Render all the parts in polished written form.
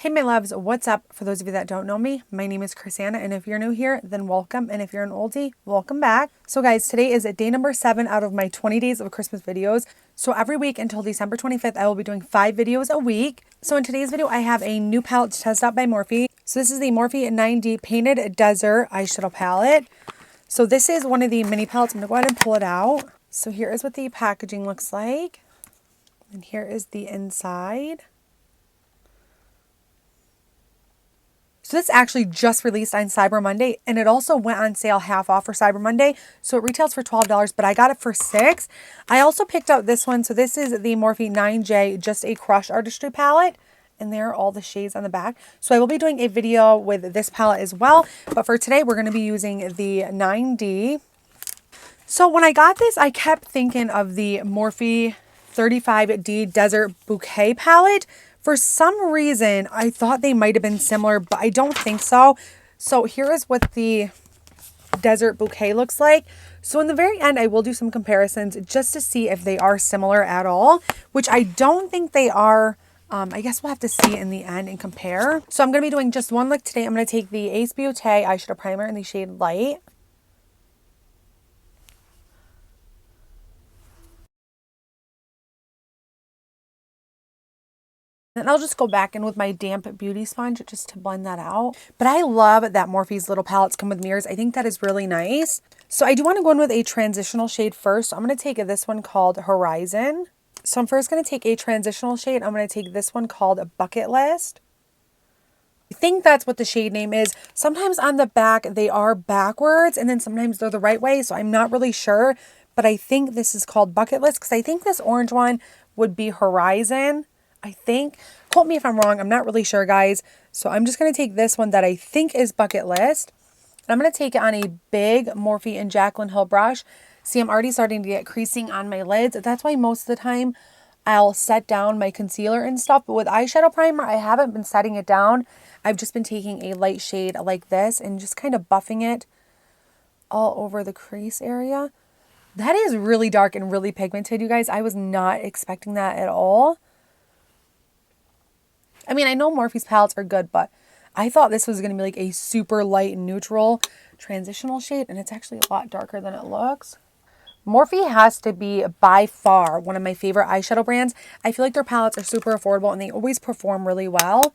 Hey my loves, what's up? For those of you that don't know me, my name is Crissanna, and if you're new here, then welcome, and if you're an oldie, welcome back. So guys, today is day number 7 out of my 20 days of Christmas videos. So every week until December 25th, I will be doing 5 videos a week. So in today's video, I have a new palette to test out by Morphe. So this is the Morphe 9D Painted Desert eyeshadow palette. So this is one of the mini palettes. I'm gonna go ahead and pull it out. So here is what the packaging looks like. And here is the inside. So this actually just released on Cyber Monday, and it also went on sale half off for Cyber Monday. So it retails for $12, but I got it for $6. I also picked out this one. So this is the Morphe 9J Just a Crush Artistry palette, and there are all the shades on the back. So I will be doing a video with this palette as well, but for today we're going to be using the 9D. So when I got this, I kept thinking of the Morphe 35D Desert Bouquet palette. For some reason, I thought they might have been similar, but I don't think so. So here is what the Desert Bouquet looks like. So in the very end, I will do some comparisons just to see if they are similar at all, which I don't think they are. I guess we'll have to see in the end and compare. So I'm going to be doing just one look today. I'm going to take the Ace Beauty eyeshadow primer in the shade Light. Then I'll just go back in with my damp beauty sponge just to blend that out. But I love that Morphe's little palettes come with mirrors. I think that is really nice. So I do want to go in with a transitional shade first. So I'm going to take this one called Horizon. So I'm first going to take a transitional shade. I'm going to take this one called Bucket List. I think that's what the shade name is. Sometimes on the back they are backwards and then sometimes they're the right way. So I'm not really sure. But I think this is called Bucket List because I think this orange one would be Horizon. I think. Quote me if I'm wrong. I'm not really sure, guys. So I'm just going to take this one that I think is Bucket List. And I'm going to take it on a big Morphe and Jaclyn Hill brush. See, I'm already starting to get creasing on my lids. That's why most of the time I'll set down my concealer and stuff. But with eyeshadow primer, I haven't been setting it down. I've just been taking a light shade like this and just kind of buffing it all over the crease area. That is really dark and really pigmented, you guys. I was not expecting that at all. I mean, I know Morphe's palettes are good, but I thought this was going to be like a super light neutral transitional shade, and it's actually a lot darker than it looks. Morphe has to be by far one of my favorite eyeshadow brands. I feel like their palettes are super affordable and they always perform really well.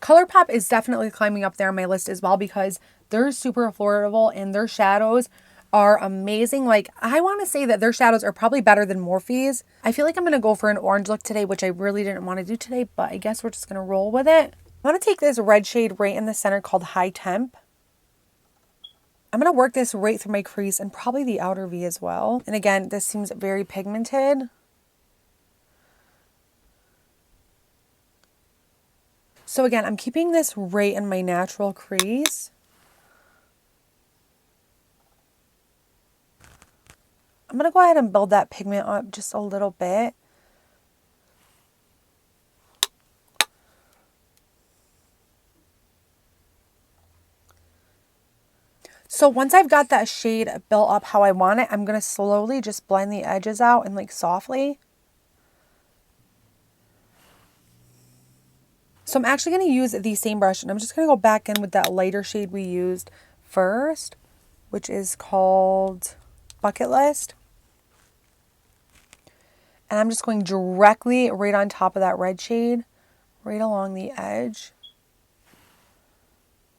ColourPop is definitely climbing up there on my list as well because they're super affordable and their shadows are amazing. Like, I want to say that their shadows are probably better than Morphe's. I feel like I'm going to go for an orange look today, which I really didn't want to do today, but I guess we're just going to roll with it. I'm going to take this red shade right in the center called High Temp. I'm going to work this right through my crease and probably the outer V as well. And again, this seems very pigmented. So again, I'm keeping this right in my natural crease. I'm going to go ahead and build that pigment up just a little bit. So once I've got that shade built up how I want it, I'm going to slowly just blend the edges out and like softly. So I'm actually going to use the same brush and I'm just going to go back in with that lighter shade we used first, which is called Bucket List. And I'm just going directly right on top of that red shade, right along the edge.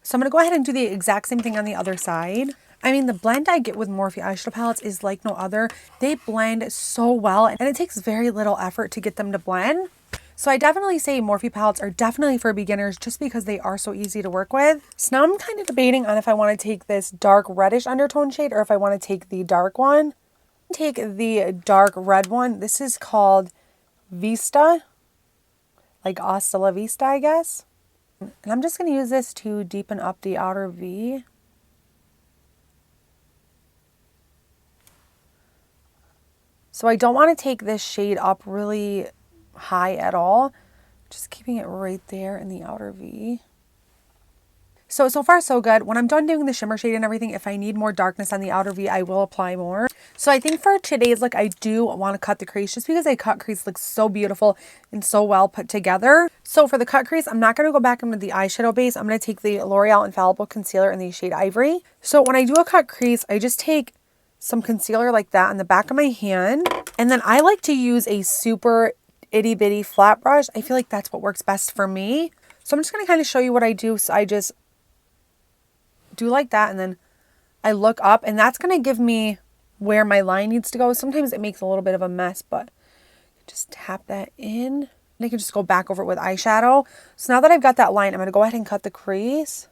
So I'm going to go ahead and do the exact same thing on the other side. I mean, the blend I get with Morphe eyeshadow palettes is like no other. They blend so well and it takes very little effort to get them to blend. So I definitely say Morphe palettes are definitely for beginners just because they are so easy to work with. So now I'm kind of debating on if I want to take this dark reddish undertone shade or if I want to take the dark one. Take the dark red one. This is called Vista, like Hasta la Vista, I guess. And I'm just going to use this to deepen up the outer V. So I don't want to take this shade up really high at all. Just keeping it right there in the outer V. So far so good. When I'm done doing the shimmer shade and everything, if I need more darkness on the outer V, I will apply more. So I think for today's look, I do want to cut the crease just because a cut crease looks so beautiful and so well put together. So for the cut crease, I'm not going to go back into the eyeshadow base. I'm going to take the L'Oreal Infallible Concealer in the shade Ivory. So when I do a cut crease, I just take some concealer like that on the back of my hand. And then I like to use a super itty bitty flat brush. I feel like that's what works best for me. So I'm just going to kind of show you what I do. So I just do like that, and then I look up, and that's going to give me where my line needs to go. Sometimes it makes a little bit of a mess, but just tap that in, and I can just go back over it with eyeshadow. So now that I've got that line, I'm going to go ahead and cut the crease.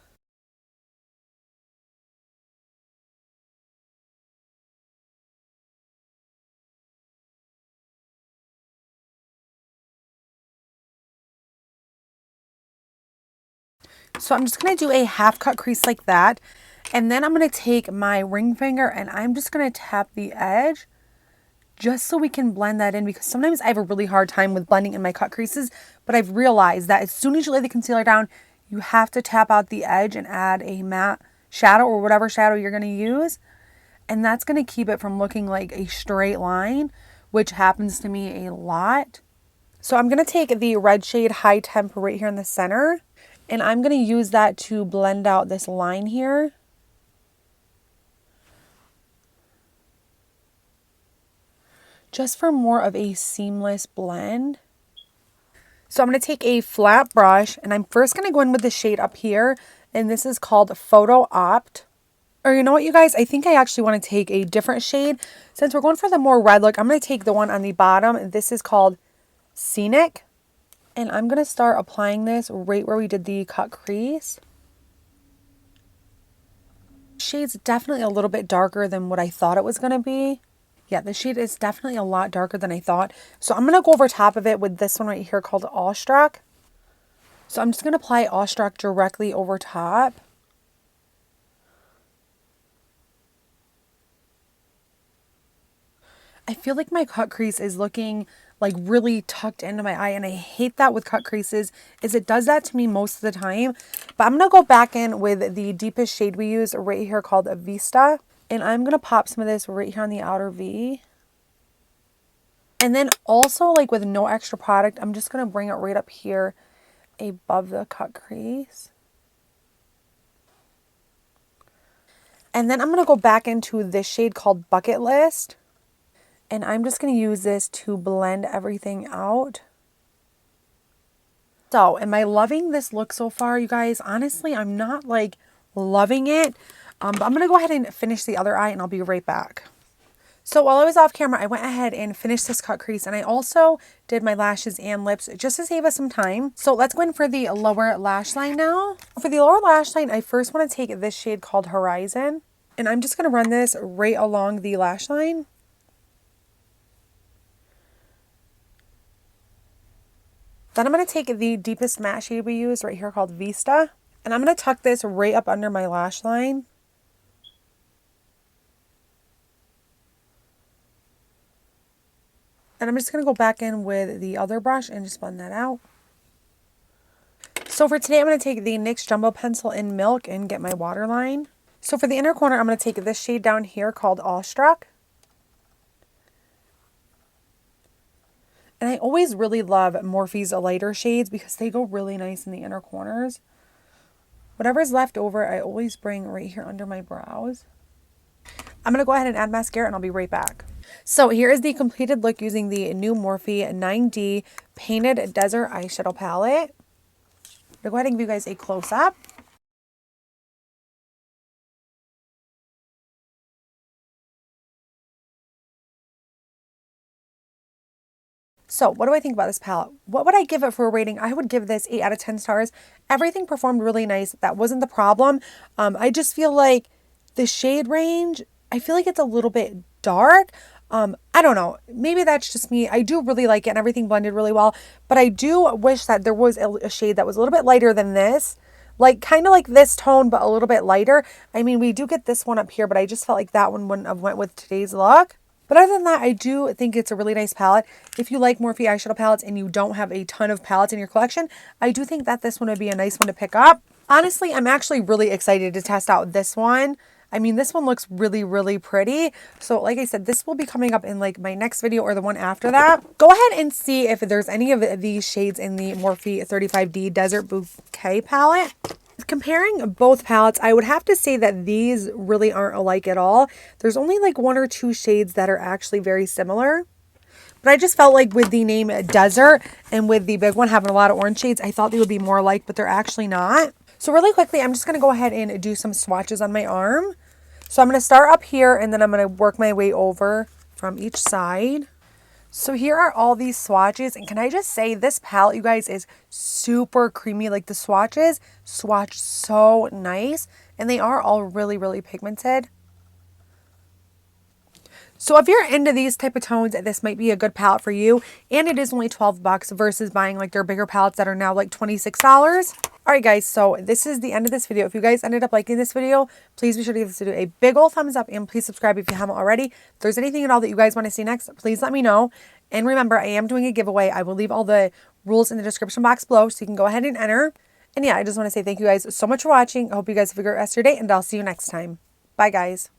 So I'm just going to do a half cut crease like that. And then I'm going to take my ring finger and I'm just going to tap the edge just so we can blend that in, because sometimes I have a really hard time with blending in my cut creases. But I've realized that as soon as you lay the concealer down, you have to tap out the edge and add a matte shadow or whatever shadow you're going to use. And that's going to keep it from looking like a straight line, which happens to me a lot. So I'm going to take the red shade High Temp right here in the center. And I'm going to use that to blend out this line here. Just for more of a seamless blend. So I'm going to take a flat brush and I'm first going to go in with the shade up here. And this is called Photo Opt. Or you know what, you guys? I think I actually want to take a different shade. Since we're going for the more red look, I'm going to take the one on the bottom. This is called Scenic. And I'm going to start applying this right where we did the cut crease. Shade's definitely a little bit darker than what I thought it was going to be. Yeah, the shade is definitely a lot darker than I thought. So I'm going to go over top of it with this one right here called Awestruck. So I'm just going to apply Awestruck directly over top. I feel like my cut crease is looking like really tucked into my eye, and I hate that with cut creases, is it does that to me most of the time. But I'm going to go back in with the deepest shade we use right here called Vista, and I'm going to pop some of this right here on the outer V. And then also, like with no extra product, I'm just going to bring it right up here above the cut crease. And then I'm going to go back into this shade called Bucket List. And I'm just going to use this to blend everything out. So, am I loving this look so far, you guys? Honestly, I'm not like loving it. But I'm going to go ahead and finish the other eye and I'll be right back. So while I was off camera, I went ahead and finished this cut crease. And I also did my lashes and lips just to save us some time. So let's go in for the lower lash line now. For the lower lash line, I first want to take this shade called Horizon. And I'm just going to run this right along the lash line. Then I'm going to take the deepest matte shade we use right here called Vista. And I'm going to tuck this right up under my lash line. And I'm just going to go back in with the other brush and just blend that out. So for today, I'm going to take the NYX Jumbo Pencil in Milk and get my waterline. So for the inner corner, I'm going to take this shade down here called Awestruck. And I always really love Morphe's lighter shades because they go really nice in the inner corners. Whatever's left over, I always bring right here under my brows. I'm going to go ahead and add mascara and I'll be right back. So here is the completed look using the new Morphe 9D Painted Desert Eyeshadow Palette. I'm going to go ahead and give you guys a close-up. So what do I think about this palette? What would I give it for a rating? I would give this 8 out of 10 stars. Everything performed really nice. That wasn't the problem. I just feel like the shade range, I feel like it's a little bit dark. I don't know. Maybe that's just me. I do really like it and everything blended really well. But I do wish that there was a shade that was a little bit lighter than this. Like kind of like this tone, but a little bit lighter. I mean, we do get this one up here, but I just felt like that one wouldn't have went with today's look. But other than that, I do think it's a really nice palette. If you like Morphe eyeshadow palettes and you don't have a ton of palettes in your collection, I do think that this one would be a nice one to pick up. Honestly, I'm actually really excited to test out this one. I mean, this one looks really, really pretty. So like I said, this will be coming up in like my next video or the one after that. Go ahead and see if there's any of these shades in the Morphe 35D Desert Bouquet palette. Comparing both palettes, I would have to say that these really aren't alike at all. There's only like 1 or 2 shades that are actually very similar. But I just felt like with the name Desert and with the big one having a lot of orange shades, I thought they would be more alike, but they're actually not. So really quickly, I'm just going to go ahead and do some swatches on my arm. So I'm going to start up here and then I'm going to work my way over from each side. So here are all these swatches, and can I just say this palette, you guys, is super creamy. Like the swatches swatch so nice, and they are all really, really pigmented. So if you're into these type of tones, this might be a good palette for you. And it is only $12 versus buying like their bigger palettes that are now like $26. All right, guys, so this is the end of this video. If you guys ended up liking this video, please be sure to give this video a big old thumbs up and please subscribe if you haven't already. If there's anything at all that you guys want to see next, please let me know. And remember, I am doing a giveaway. I will leave all the rules in the description box below so you can go ahead and enter. And yeah, I just want to say thank you guys so much for watching. I hope you guys have a great rest of your day and I'll see you next time. Bye, guys.